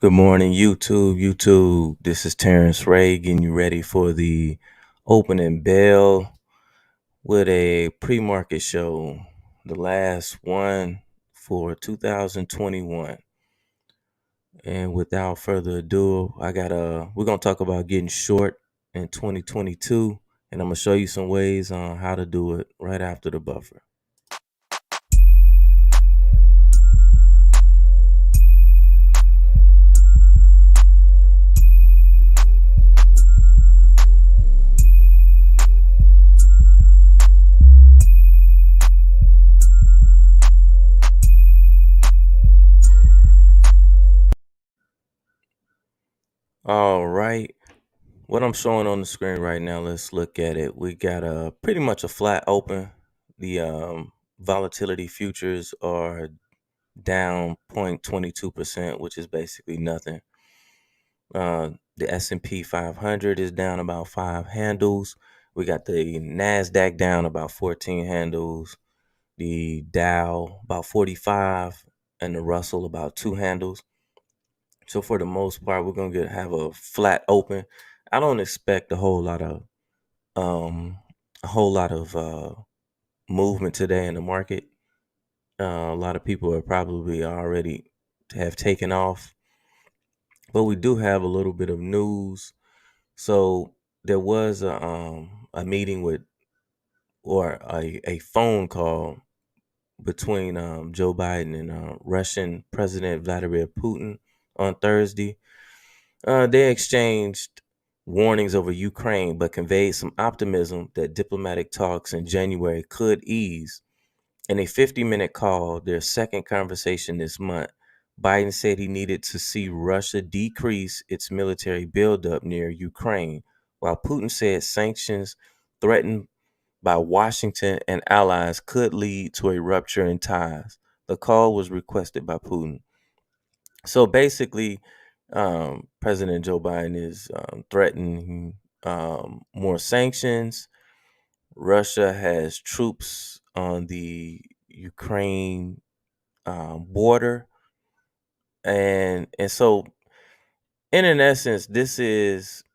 Good morning, YouTube. This is TerrenceRe getting you ready for the opening bell with a pre-market show, the last one for 2021. And without further ado, we're gonna talk about getting short in 2022, and I'm gonna show you some ways on how to do it right after the buffer. All right. What I'm showing on the screen right now, let's look at it. We got a pretty much a flat open. The volatility futures are down 0.22%, which is basically nothing. The S&P 500 is down about 5 handles. We got the NASDAQ down about 14 handles. The Dow about 45 and the Russell about 2 handles. So for the most part, we're gonna have a flat open. I don't expect um a whole lot of movement today in the market. A lot of people are probably already have taken off, but we do have a little bit of news. So there was a meeting with or a phone call between Joe Biden and Russian President Vladimir Putin on Thursday. They exchanged warnings over Ukraine, but conveyed some optimism that diplomatic talks in January could ease. In a 50-minute call, their second conversation this month, Biden said he needed to see Russia decrease its military buildup near Ukraine, while Putin said sanctions threatened by Washington and allies could lead to a rupture in ties. The call was requested by Putin. So basically, President Joe Biden is threatening more sanctions. Russia has troops on the Ukraine border, and so in an essence, this is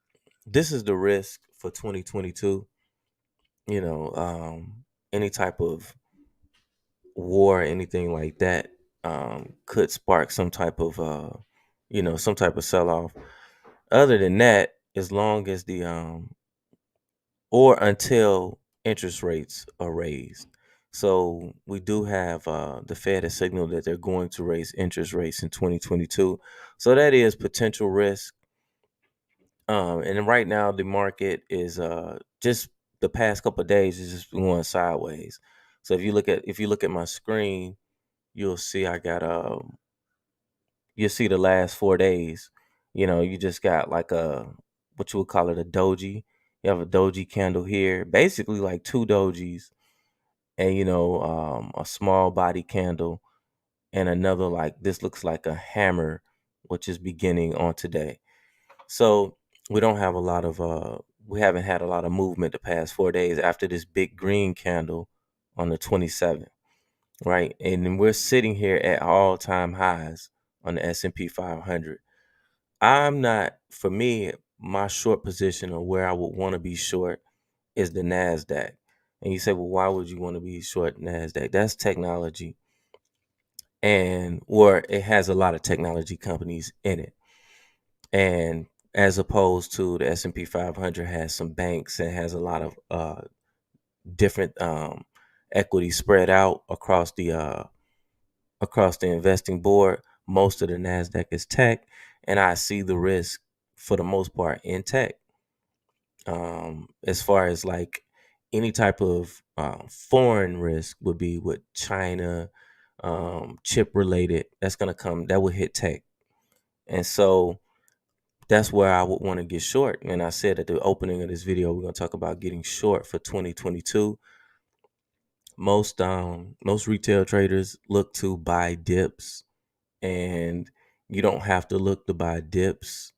the risk for 2022. You know, any type of war, anything like that, could spark some type of sell off. Other than that, as long as the or until interest rates are raised. So we do have the Fed has signaled that they're going to raise interest rates in 2022. So that is potential risk. And right now the market is just the past couple of days is just going sideways. So if you look at my screen, you'll see I got you'll see the last 4 days. You just got like a what you would call it a doji. You have a doji candle here, basically like two dojis, and a small body candle, and another like this looks like a hammer, which is beginning on today. So we don't have a lot of we haven't had a lot of movement the past 4 days after this big green candle on the 27th, right? And then we're sitting here at all-time highs on the S&P 500. I'm not, for me, my short position or where I would want to be short is the NASDAQ. And you say, well, why would you want to be short NASDAQ? That's technology, and or it has a lot of technology companies in it. And as opposed to the S&P 500 has some banks and has a lot of different equity spread out across the investing board. Most of the NASDAQ is tech, and I see the risk for the most part in tech. As far as like any type of foreign risk would be with China, chip related, that would hit tech. And so that's where I would want to get short. And I said at the opening of this video, we're going to talk about getting short for 2022. Most retail traders look to buy dips, and you don't have to look to buy dips.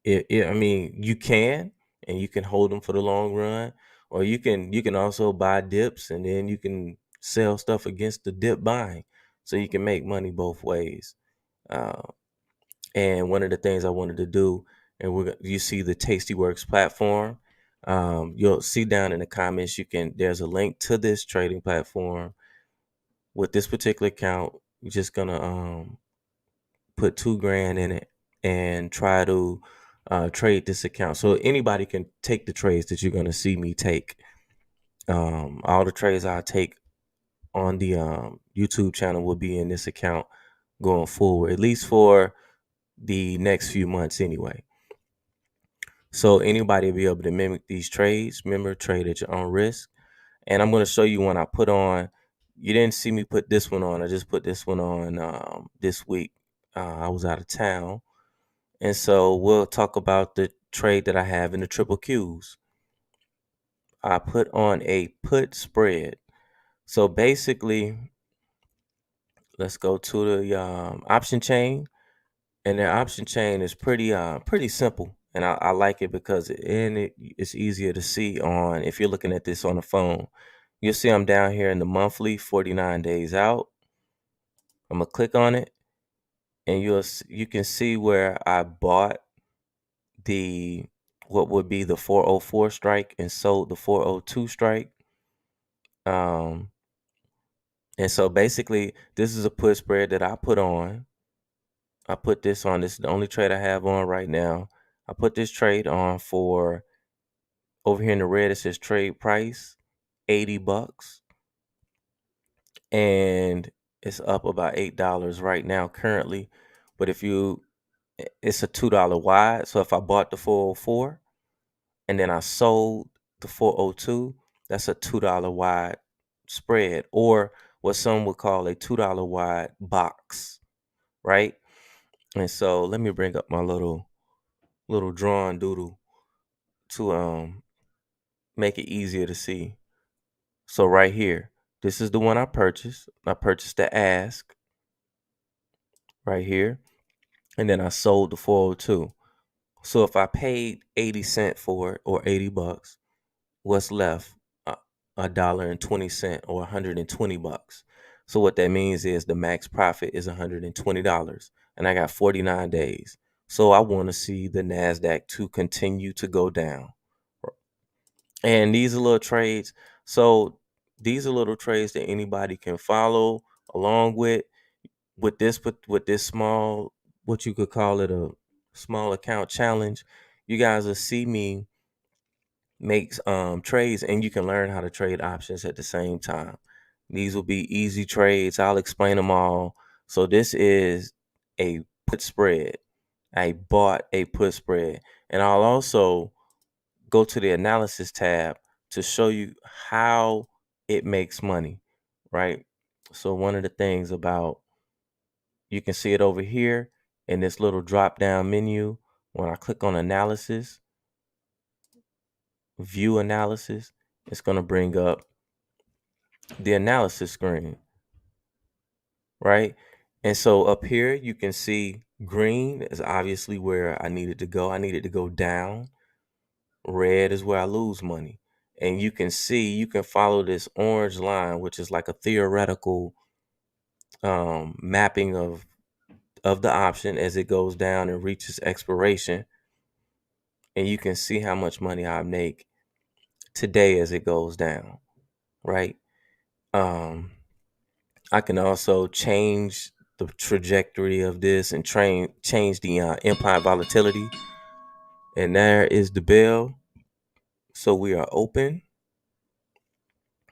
I mean, you can, and you can hold them for the long run, or you can also buy dips, and then you can sell stuff against the dip buying, so you can make money both ways. Uh, And one of the things I wanted to do, and you see the Tastyworks platform. You'll see down in the comments, there's a link to this trading platform. With this particular account, you're just gonna put 2 grand in it and try to trade this account. So anybody can take the trades that you're gonna see me take. All the trades I take on the YouTube channel will be in this account going forward, at least for the next few months anyway. So anybody will be able to mimic these trades. Remember, trade at your own risk. And I'm going to show you one I put on. You didn't see me put this one on. I just put this one on this week. I was out of town. And so we'll talk about the trade that I have in the triple Qs. I put on a put spread. So basically, let's go to the option chain. And their option chain is pretty simple. And I like it because it's easier to see on if you're looking at this on the phone. You'll see I'm down here in the monthly 49 days out. I'm gonna click on it, and you can see where I bought the what would be the 404 strike and sold the 402 strike. Um, and so basically, this is a put spread that I put on. I put this on. This is the only trade I have on right now. I put this trade on for, over here in the red, it says trade price, $80. And it's up about $8 right now currently. But it's a $2 wide. So if I bought the 404 and then I sold the 402, that's a $2 wide spread, or what some would call a $2 wide box, right? And so let me bring up my little drawing doodle to make it easier to see. So right here, this is the one I purchased. I purchased the ask right here, and then I sold the 402. So if I paid 80 cents for it, or $80, what's left? $1.20 or 120 bucks. So what that means is the max profit is $120, and I got 49 days. So I want to see the NASDAQ to continue to go down. And these are little trades. So these are little trades that anybody can follow along with this small, what you could call it, a small account challenge. You guys will see me make trades, and you can learn how to trade options at the same time. These will be easy trades. I'll explain them all. So this is a put spread. I bought a put spread, and I'll also go to the analysis tab to show you how it makes money, right? So one of the things about, you can see it over here in this little drop down menu. When I click on analysis, view analysis, it's going to bring up the analysis screen, right? And so up here, you can see green is obviously where I needed to go. I needed to go down. Red is where I lose money. And you can see, you can follow this orange line, which is like a theoretical mapping of the option as it goes down and reaches expiration. And you can see how much money I make today as it goes down, right? I can also change the trajectory of this and change the implied volatility. And there is the bell. So we are open.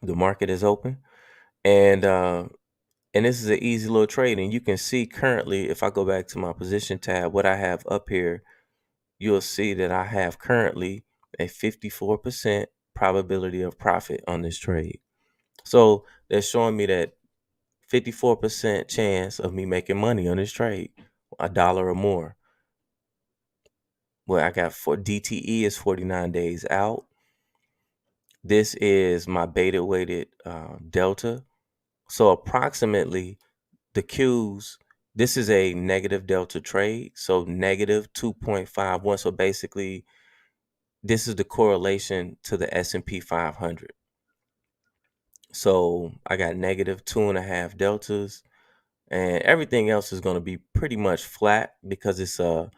The market is open. And this is an easy little trade. And you can see currently, if I go back to my position tab, what I have up here, you'll see that I have currently a 54% probability of profit on this trade. So they're showing me that 54% chance of me making money on this trade, $1 or more. Well, I got for DTE is 49 days out. This is my beta weighted delta. So approximately the Qs, this is a negative delta trade. So negative 2.51. So basically, this is the correlation to the S&P 500. So I got negative 2.5 deltas. and everything else is going to be pretty much flat because it's a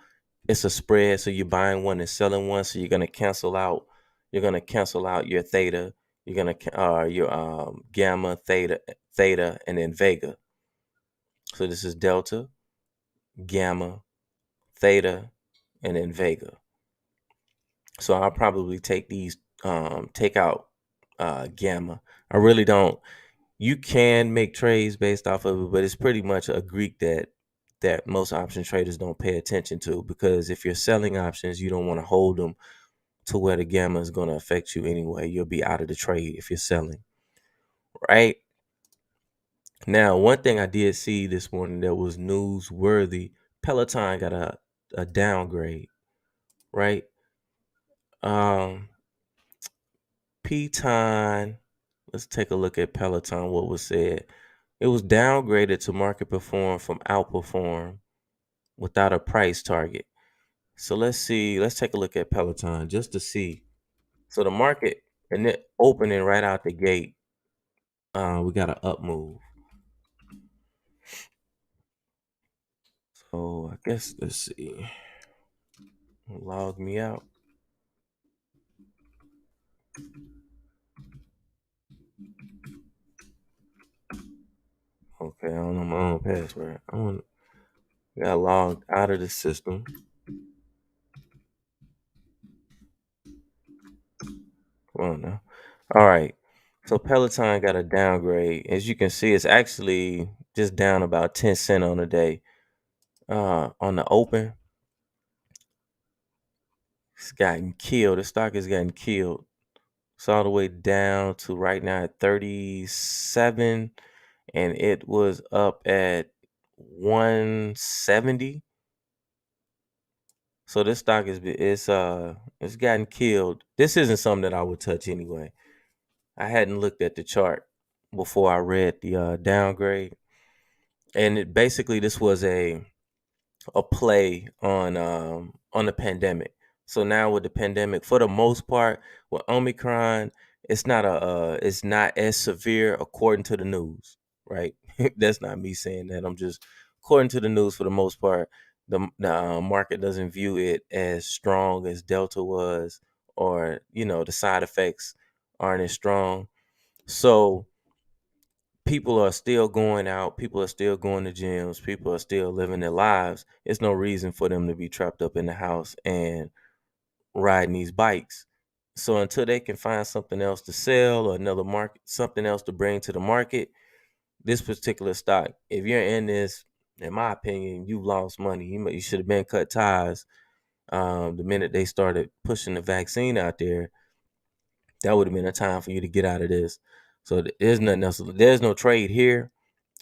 spread. So you're buying one and selling one. So you're gonna cancel out your theta. You're gonna your gamma, theta, and then vega. So this is delta, gamma, theta, and then vega. So I'll probably take out gamma. I really don't. You can make trades based off of it, but it's pretty much a Greek that most option traders don't pay attention to, because if you're selling options, you don't want to hold them to where the gamma is going to affect you anyway. You'll be out of the trade if you're selling, right? Now, one thing I did see this morning that was newsworthy, Peloton got a downgrade, right? Um, Peloton, let's take a look at Peloton, what was said. It was downgraded to market perform from outperform without a price target. So let's see, let's take a look at Peloton just to see. So the market and it opening right out the gate, we got an up move. So I guess let's see. Log me out. Okay, I don't know my own password. Got logged out of the system. Come on now. All right. So Peloton got a downgrade. As you can see, it's actually just down about 10 cents on the day. On the open, it's gotten killed. The stock has gotten killed. It's all the way down to right now at 37, and it was up at 170. So this stock it's gotten killed. This isn't something that I would touch anyway. I hadn't looked at the chart before I read the downgrade, and basically this was a play on the pandemic. So now with the pandemic, for the most part, with Omicron, it's not as severe according to the news, right? That's not me saying that. I'm just according to the news. For the most part, the market doesn't view it as strong as Delta was, or the side effects aren't as strong. So people are still going out, people are still going to gyms, people are still living their lives. It's no reason for them to be trapped up in the house and riding these bikes. So until they can find something else to sell, or another market, something else to bring to the market, this particular stock, if you're in this, in my opinion, you've lost money. You should have been cut ties the minute they started pushing the vaccine out there. That would have been a time for you to get out of this. So there's nothing else. There's no trade here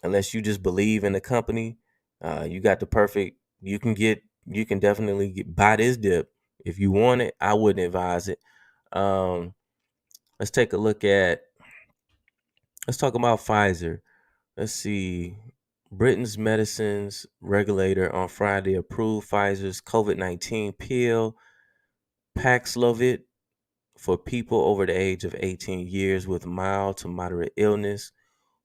unless you just believe in the company. You got the perfect. You can definitely buy this dip if you want it. I wouldn't advise it. Um, let's take a look at. Let's talk about Pfizer. Let's see. Britain's medicines regulator on Friday approved Pfizer's COVID-19 pill Paxlovid for people over the age of 18 years with mild to moderate illness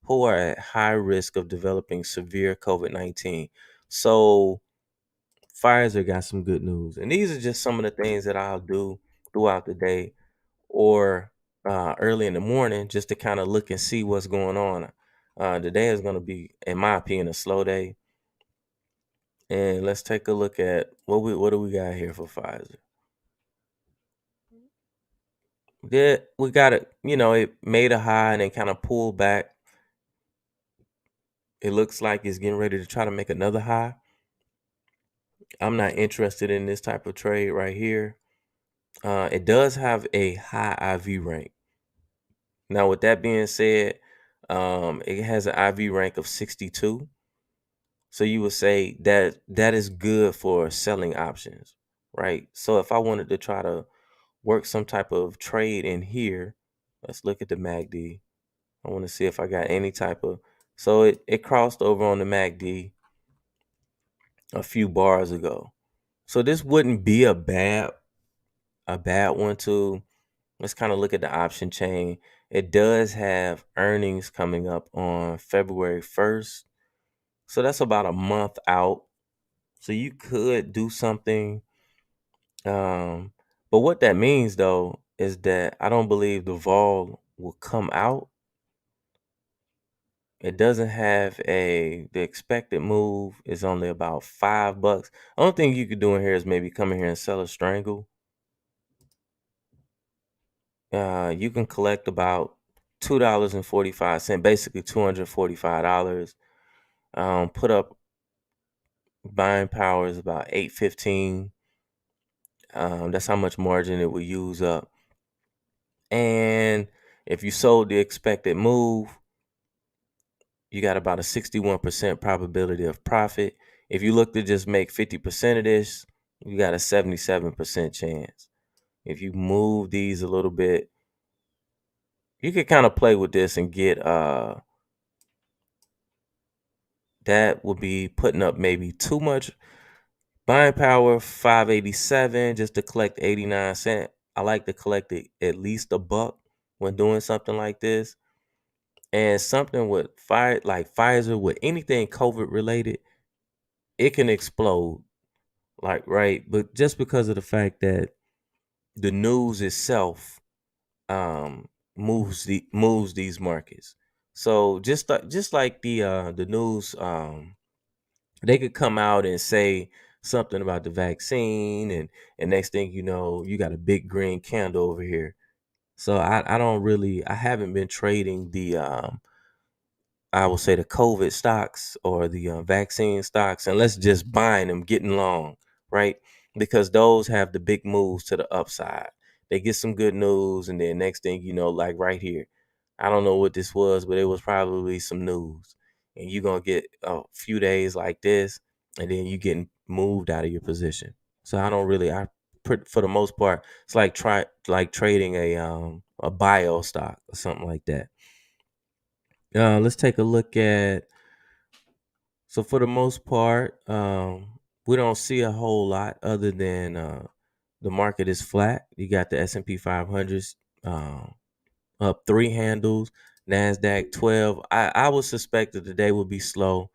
who are at high risk of developing severe COVID-19. So Pfizer got some good news. And these are just some of the things that I'll do throughout the day or early in the morning just to kind of look and see what's going on. The day is going to be, in my opinion, a slow day. And let's take a look at what do we got here for Pfizer. Yeah, we got it. It made a high and then kind of pulled back. It looks like it's getting ready to try to make another high. I'm not interested in this type of trade right here. It does have a high IV rank. Now, with that being said, it has an IV rank of 62. So you would say that that is good for selling options, right? So if I wanted to try to work some type of trade in here, let's look at the MACD. I want to see if I got any type of. So it crossed over on the MACD a few bars ago. So this wouldn't be a bad one to. Let's kind of look at the option chain. It does have earnings coming up on February 1st. So that's about a month out. So you could do something. But what that means though is that I don't believe the vol will come out. It doesn't have the expected move is only about $5. Only thing you could do in here is maybe come in here and sell a strangle. You can collect about $2.45, basically $245. Put up buying power is about 815. That's how much margin it will use up. And if you sold the expected move, you got about a 61% probability of profit. If you look to just make 50% of this, you got a 77% chance. If you move these a little bit, you could kind of play with this and get that would be putting up maybe too much buying power, 587 just to collect 89 cents. I like to collect it at least a buck when doing something like this. And something with like Pfizer, with anything COVID related, it can explode. Like, right. But just because of the fact that the news itself moves these markets. So just like the news, they could come out and say something about the vaccine, and next thing you know, you got a big green candle over here. So I haven't been trading the I will say the COVID stocks or the vaccine stocks, and let's just buying them, getting long, right? Because those have the big moves to the upside. They get some good news, and then next thing you know, like right here, I don't know what this was, but it was probably some news, and you're gonna get a few days like this, and then you getting moved out of your position. So I don't really, for the most part, it's like trading a bio stock or something like that. Let's take a look at. So for the most part, we don't see a whole lot other than the market is flat. You got the S&P 500s up 3 handles, Nasdaq 12. I would suspect that the day will be slow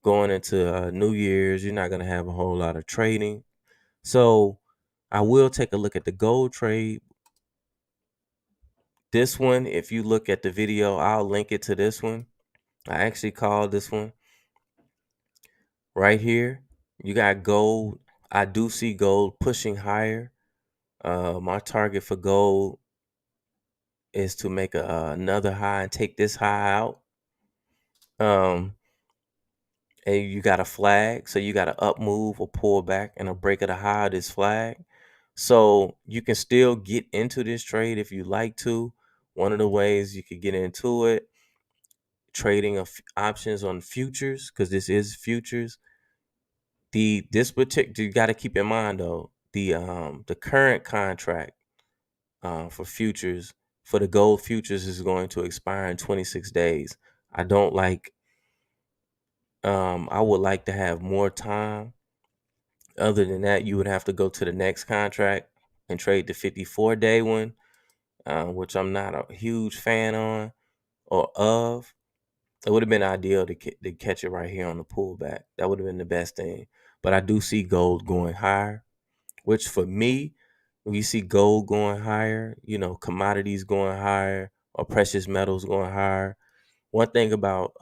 going into New Year's. You're not gonna have a whole lot of trading. So I will take a look at the gold trade. This one, if you look at the video, I'll link it to this one. I actually called this one right here. You got gold. I do see gold pushing higher. My target for gold is to make another high and take this high out. Um, and you got a flag, so you got to up move or pull back and a break of the high of this flag. So you can still get into this trade if you like to. One of the ways you could get into it, trading of options on futures, because this is futures. This particular, you got to keep in mind though, the current contract for futures, for the gold futures, is going to expire in 26 days. I don't like I would like to have more time. Other than that, you would have to go to the next contract and trade the 54-day one, which I'm not a huge fan on or of. It would have been ideal to catch it right here on the pullback. That would have been the best thing. But I do see gold going higher, which for me, when you see gold going higher, commodities going higher or precious metals going higher. One thing about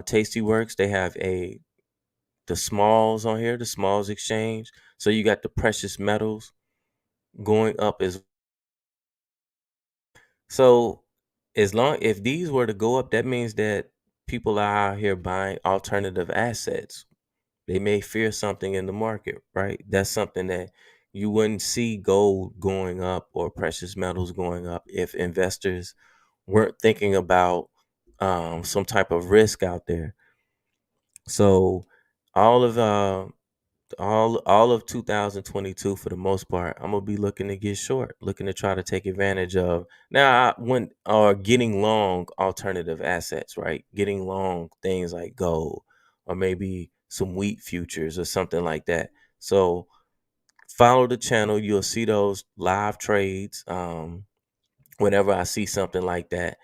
Tasty Works, they have the smalls on here, the smalls exchange. So you got the precious metals going up as. So as long if these were to go up, that means that people are out here buying alternative assets. They may fear something in the market, right? That's something that you wouldn't see gold going up or precious metals going up if investors weren't thinking about some type of risk out there. So all of all of 2022, for the most part, I'm gonna be looking to get short, looking to try to take advantage of now when or getting long alternative assets, right? Getting long things like gold or maybe some wheat futures or something like that. So follow the channel, you'll see those live trades whenever I see something like that.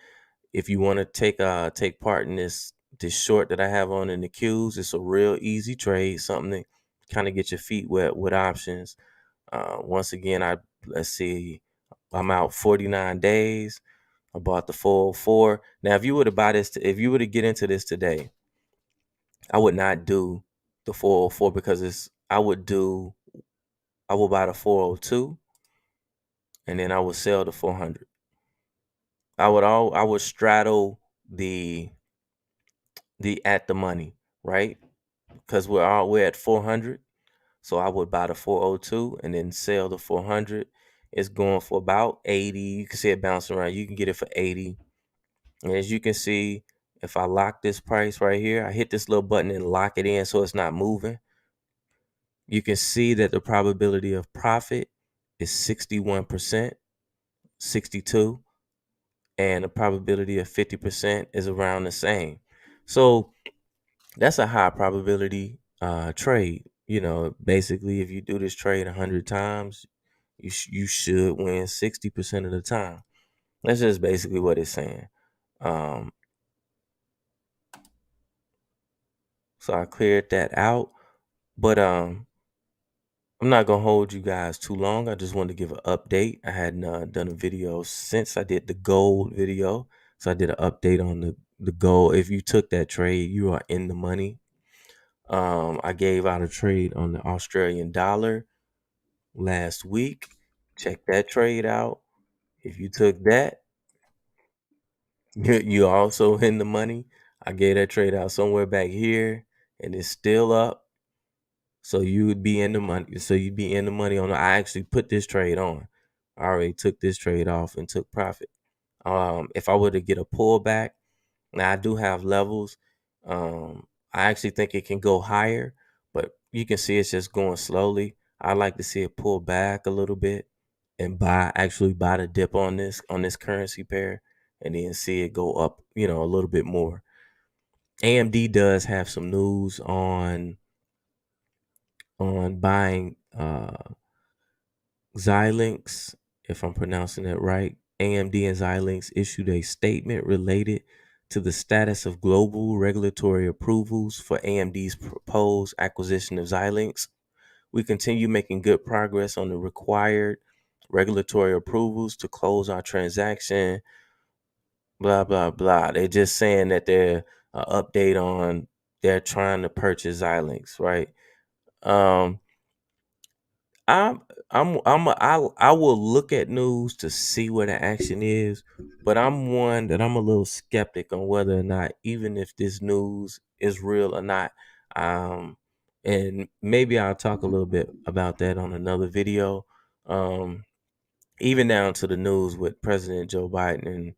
If you want to take part in this short that I have on in the Qs. It's a real easy trade, something to kind of get your feet wet with options. Once again, let's see, I'm out 49 days. I bought the 404. Now, if you were to buy this, if you were to get into this today, I would not do the 404 because I would buy the 402 and then I would sell the 400. I would straddle the at the money, right? Because we're at 400. So I would buy the 402 and then sell the 400. It's going for about 80. You can see it bouncing around. You can get it for 80. And as you can see, if I lock this price right here, I hit this little button and lock it in so it's not moving. You can see that the probability of profit is 61%, 62, and the probability of 50% is around the same. So that's a high probability trade. You know, basically, if you do this trade 100 times, you should win 60% of the time. That's just basically what it's saying. Um, so I cleared that out, but I'm not gonna hold you guys too long. I just wanted to give an update. I hadn't done a video since I did the gold video, so I did an update on the gold. If you took that trade, you are in the money. I gave out a trade on the Australian dollar last week. Check that trade out. If you took that, you also in the money. I gave that trade out somewhere back here, and it's still up. So you would be in the money. So you'd be in the money on. I actually put this trade on. I already took this trade off and took profit. If I were to get a pullback, now I do have levels. I actually think it can go higher, but you can see it's just going slowly. I like to see it pull back a little bit and actually buy the dip on this currency pair, and then see it go up, a little bit more. AMD does have some news on buying Xilinx, if I'm pronouncing that right. AMD and Xilinx issued a statement related to the status of global regulatory approvals for AMD's proposed acquisition of Xilinx. We continue making good progress on the required regulatory approvals to close our transaction. Blah blah blah. They're just saying that they're trying to purchase Xilinx, right? Um, I'm I will look at news to see where the action is, but I'm a little skeptic on whether or not, even if this news is real or not. Um, and maybe I'll talk a little bit about that on another video. Um, Even down to the news with President Joe Biden and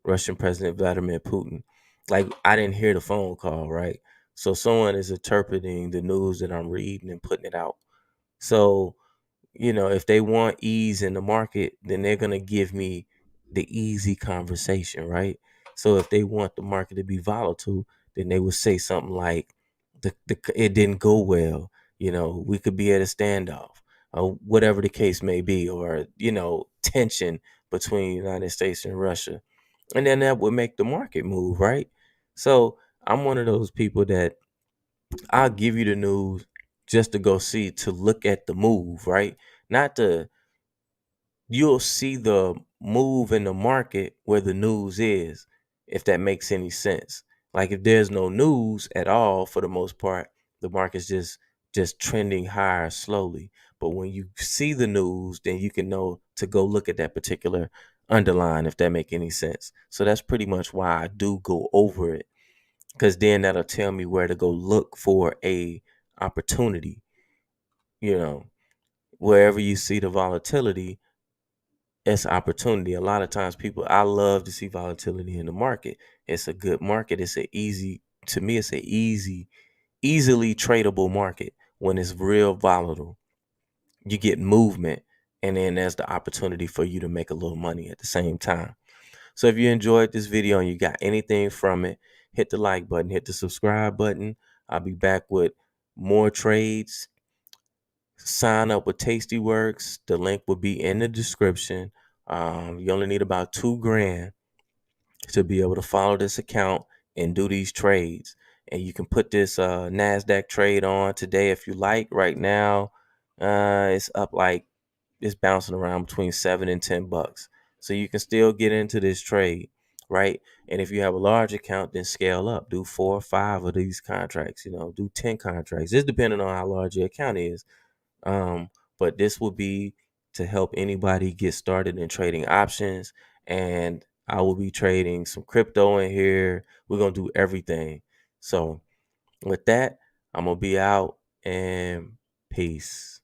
Russian President Vladimir Putin. Like, I didn't hear the phone call, right? So someone is interpreting the news that I'm reading and putting it out. So, if they want ease in the market, then they're going to give me the easy conversation, right? So if they want the market to be volatile, then they would say something like, it didn't go well. We could be at a standoff, or whatever the case may be, or, tension between the United States and Russia. And then that would make the market move, right? So I'm one of those people that I'll give you the news just to go see, to look at the move, right? Not to, you'll see the move in the market where the news is, if that makes any sense. Like, if there's no news at all, for the most part, the market's just trending higher slowly. But when you see the news, then you can know to go look at that particular underline, if that make any sense. So that's pretty much why I do go over it, because then that'll tell me where to go look for a opportunity. you know Wherever you see the volatility, it's opportunity. A lot of times, I love to see volatility in the market. It's a good market. To me, it's a easily tradable market. When it's real volatile, you get movement, and then there's the opportunity for you to make a little money at the same time. So if you enjoyed this video and you got anything from it, hit the like button, hit the subscribe button. I'll be back with more trades. Sign up with Tastyworks. The link will be in the description. You only need about $2,000 to be able to follow this account, and do these trades. And you can put this NASDAQ trade on today if you like. Right now, it's up like it's bouncing around between $7 and $10. So you can still get into this trade, right? And if you have a large account, then scale up. Do 4 or 5 of these contracts, do 10 contracts. It's depending on how large your account is. But this will be to help anybody get started in trading options. And I will be trading some crypto in here. We're going to do everything. So with that, I'm going to be out, and peace.